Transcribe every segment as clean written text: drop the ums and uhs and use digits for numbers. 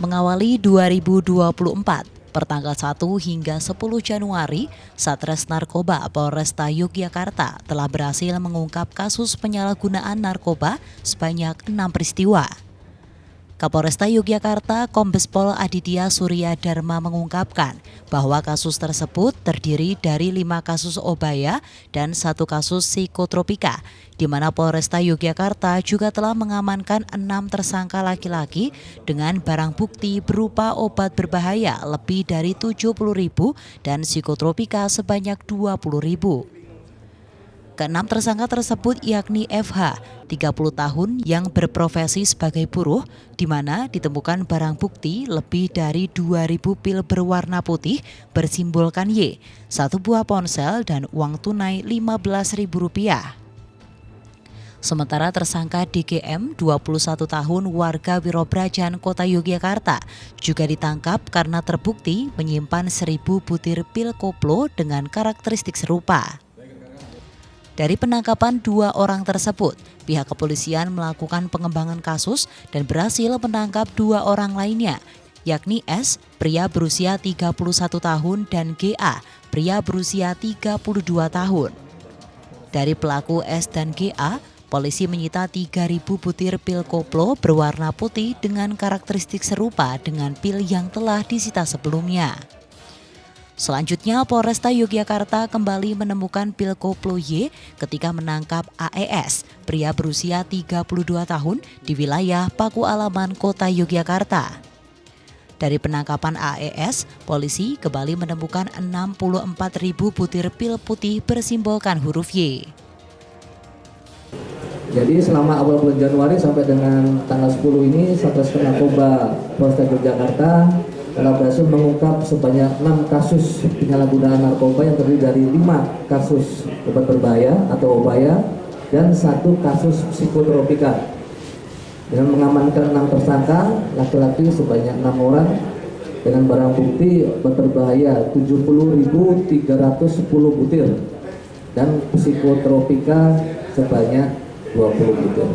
Mengawali 2024, pertanggal 1 hingga 10 Januari, Satres Narkoba Polresta Yogyakarta telah berhasil mengungkap kasus penyalahgunaan narkoba sebanyak 6 peristiwa. Kapolresta Yogyakarta Kombes Pol Aditya Surya Dharma mengungkapkan bahwa kasus tersebut terdiri dari 5 kasus obaya dan 1 kasus psikotropika, di mana Polresta Yogyakarta juga telah mengamankan 6 tersangka laki-laki dengan barang bukti berupa obat berbahaya lebih dari 70.000 dan psikotropika sebanyak 20.000. Keenam tersangka tersebut yakni FH, 30 tahun yang berprofesi sebagai buruh, di mana ditemukan barang bukti lebih dari 2.000 pil berwarna putih bersimbolkan Y, 1 buah ponsel dan uang tunai Rp15.000. Sementara tersangka DGM, 21 tahun warga Wirobrajan, Kota Yogyakarta, juga ditangkap karena terbukti menyimpan 1.000 butir pil koplo dengan karakteristik serupa. Dari penangkapan 2 orang tersebut, pihak kepolisian melakukan pengembangan kasus dan berhasil menangkap 2 orang lainnya, yakni S, pria berusia 31 tahun, dan GA, pria berusia 32 tahun. Dari pelaku S dan GA, polisi menyita 3.000 butir pil koplo berwarna putih dengan karakteristik serupa dengan pil yang telah disita sebelumnya. Selanjutnya, Polresta Yogyakarta kembali menemukan pil koplo Y ketika menangkap AES, pria berusia 32 tahun di wilayah Paku Alaman, Kota Yogyakarta. Dari penangkapan AES, polisi kembali menemukan 64.000 butir pil putih bersimbolkan huruf Y. Jadi selama awal bulan Januari sampai dengan tanggal 10 ini, Satres Narkoba Polresta Yogyakarta telah berhasil mengungkap sebanyak 6 kasus penyalahgunaan narkoba yang terdiri dari 5 kasus obat berbahaya atau obaya dan 1 kasus psikotropika. Dengan mengamankan 6 tersangka laki-laki sebanyak 6 orang dengan barang bukti obat berbahaya 70.310 butir dan psikotropika sebanyak 20 butir.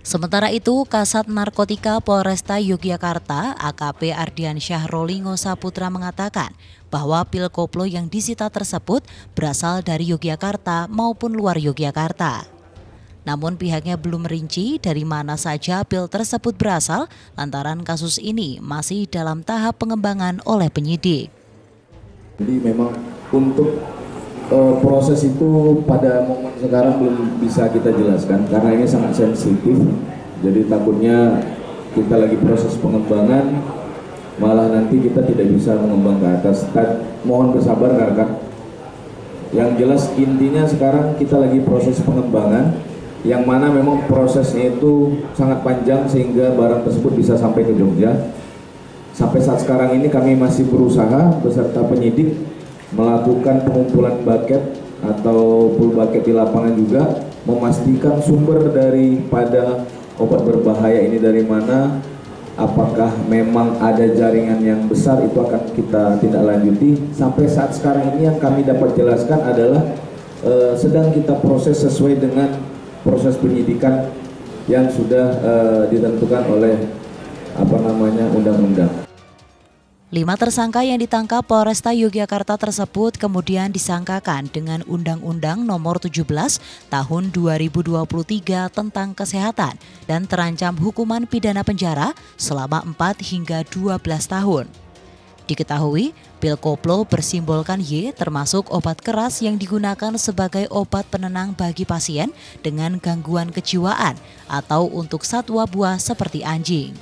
Sementara itu, Kasat Narkotika Polresta Yogyakarta AKP Ardiansyah Rolingo Saputra mengatakan bahwa pil koplo yang disita tersebut berasal dari Yogyakarta maupun luar Yogyakarta. Namun pihaknya belum merinci dari mana saja pil tersebut berasal lantaran kasus ini masih dalam tahap pengembangan oleh penyidik. Jadi memang untuk proses itu pada momen sekarang belum bisa kita jelaskan karena ini sangat sensitif. Jadi takutnya kita lagi proses pengembangan, malah nanti kita tidak bisa mengembang ke atas. Mohon bersabar rekan. Yang jelas intinya sekarang kita lagi proses pengembangan, yang mana memang prosesnya itu sangat panjang sehingga barang tersebut bisa sampai ke Jogja. Sampai saat sekarang ini kami masih berusaha beserta penyidik melakukan pengumpulan bucket atau full bucket di lapangan juga, memastikan sumber daripada obat berbahaya ini dari mana, apakah memang ada jaringan yang besar, itu akan kita tindak lanjuti. Sampai saat sekarang ini yang kami dapat jelaskan adalah sedang kita proses sesuai dengan proses penyidikan yang sudah ditentukan oleh undang-undang. 5 tersangka yang ditangkap Polresta Yogyakarta tersebut kemudian disangkakan dengan Undang-Undang Nomor 17 Tahun 2023 tentang Kesehatan dan terancam hukuman pidana penjara selama 4 hingga 12 tahun. Diketahui, pil koplo bersimbolkan Y termasuk obat keras yang digunakan sebagai obat penenang bagi pasien dengan gangguan kejiwaan atau untuk satwa buah seperti anjing.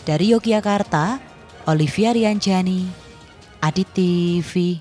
Dari Yogyakarta, Olivia Rianjani, Adit TV.